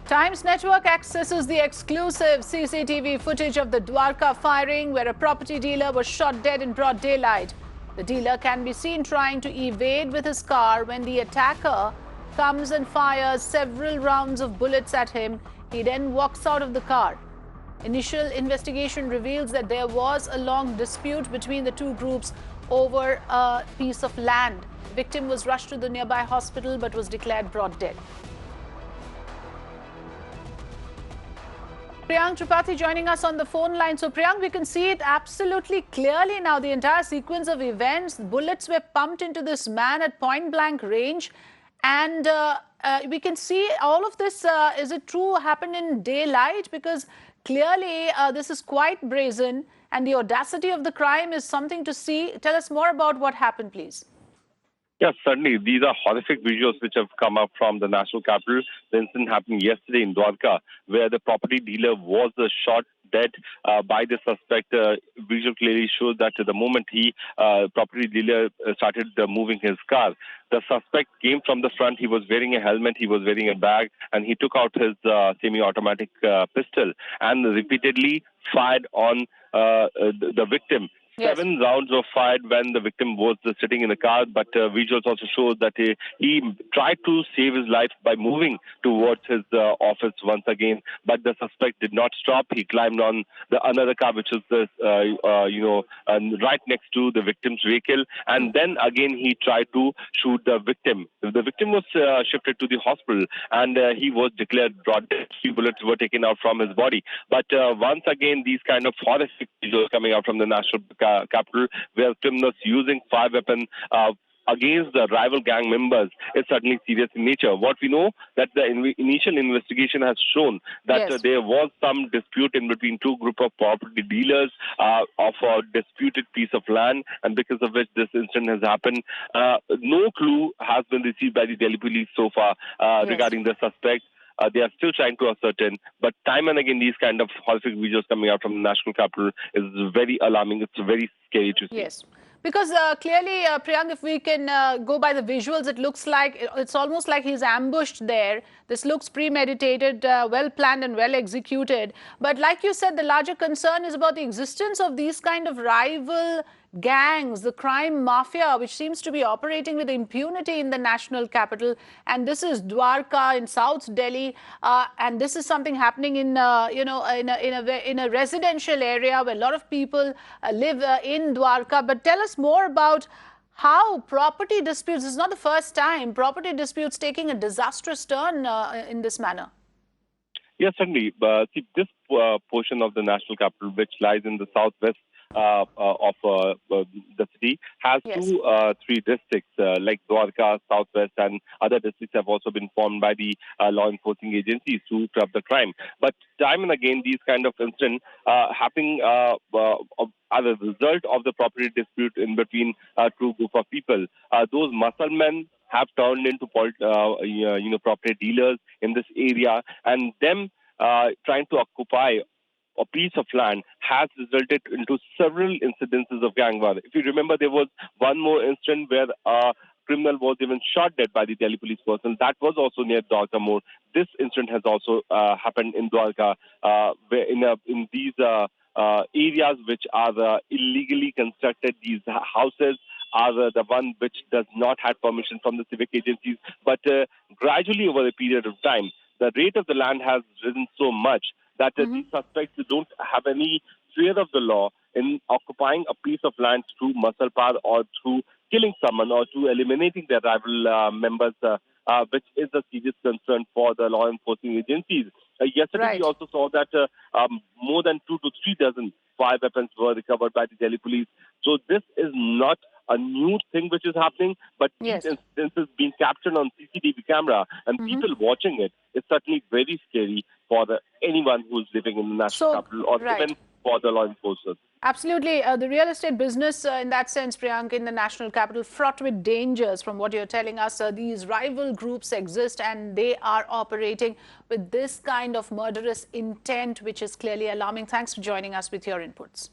Times Network accesses the exclusive CCTV footage of the Dwarka firing, where a property dealer was shot dead in broad daylight. The dealer can be seen trying to evade with his car when the attacker comes and fires several rounds of bullets at him. He then walks out of the car. Initial investigation reveals that there was a long dispute between the two groups over a piece of land. The victim was rushed to the nearby hospital but was declared broad dead. Priyank Tripathi joining us on the phone line. So Priyank, we can see it absolutely clearly now, the entire sequence of events. Bullets were pumped into this man at point blank range. And we can see all of this, is it true, happened in daylight? Because clearly this is quite brazen and the audacity of the crime is something to see. Tell us more about what happened, please. Yes, certainly. These are horrific visuals which have come up from the national capital. The incident happened yesterday in Dwarka, where the property dealer was shot dead by the suspect. Visual clearly shows that the moment property dealer started moving his car, the suspect came from the front. He was wearing a helmet, he was wearing a bag, and he took out his semi-automatic pistol and repeatedly fired on the victim. Yes. 7 rounds were fired when the victim was sitting in the car, but visuals also show that he tried to save his life by moving towards his office once again, but the suspect did not stop. He climbed on another car, which is right next to the victim's vehicle, and then again he tried to shoot the victim. The victim was shifted to the hospital, and he was declared broad dead. 3 bullets were taken out from his body. But once again, these kind of horrific visuals coming out from the national capital, where criminals using fire weapons against the rival gang members is certainly serious in nature. What we know that the initial investigation has shown that Yes. there was some dispute in between 2 groups of property dealers of a disputed piece of land, and because of which this incident has happened. No clue has been received by the Delhi police so far regarding the suspect. They are still trying to ascertain, but time and again, these kind of horrific videos coming out from the national capital is very alarming. It's very scary to see. Yes. Because clearly, Priyank, if we can go by the visuals, it looks like it's almost like he's ambushed there. This looks premeditated, well planned and well executed. But like you said, the larger concern is about the existence of these kind of rival gangs, the crime mafia, which seems to be operating with impunity in the national capital. And this is Dwarka in South Delhi, and this is something happening in in a residential area where a lot of people live in Dwarka. But tell us more about how property disputes, this is not the first time, property disputes taking a disastrous turn in this manner. Yes, certainly. See, this portion of the national capital, which lies in the southwest of the city, has Yes. 3 districts like Dwarka, Southwest, and other districts have also been formed by the law enforcing agencies to curb the crime. But time and again, these kind of incidents happening as a result of the property dispute in between 2 groups of people. Those muscle men have turned into property dealers in this area, and them trying to occupy a piece of land has resulted into several incidences of gang war. If you remember, there was one more incident where a criminal was even shot dead by the Delhi police person. That was also near Dwarka More. This incident has also happened in Dwarka, where in these areas which are illegally constructed. These houses are the one which does not have permission from the civic agencies. But gradually over a period of time, the rate of the land has risen so much that these suspects don't have any fear of the law in occupying a piece of land through muscle power or through killing someone or through eliminating their rival members, which is a serious concern for the law enforcing agencies. Yesterday, we also saw that more than 2 to 3 dozen fire weapons were recovered by the Delhi police. So this is not a new thing which is happening, but these instances being captured on CCTV camera and people watching it is certainly very scary for anyone who's living in the national capital or even for the law enforcement. Absolutely. The real estate business in that sense, Priyank, in the national capital, fraught with dangers from what you're telling us. These rival groups exist and they are operating with this kind of murderous intent, which is clearly alarming. Thanks for joining us with your inputs.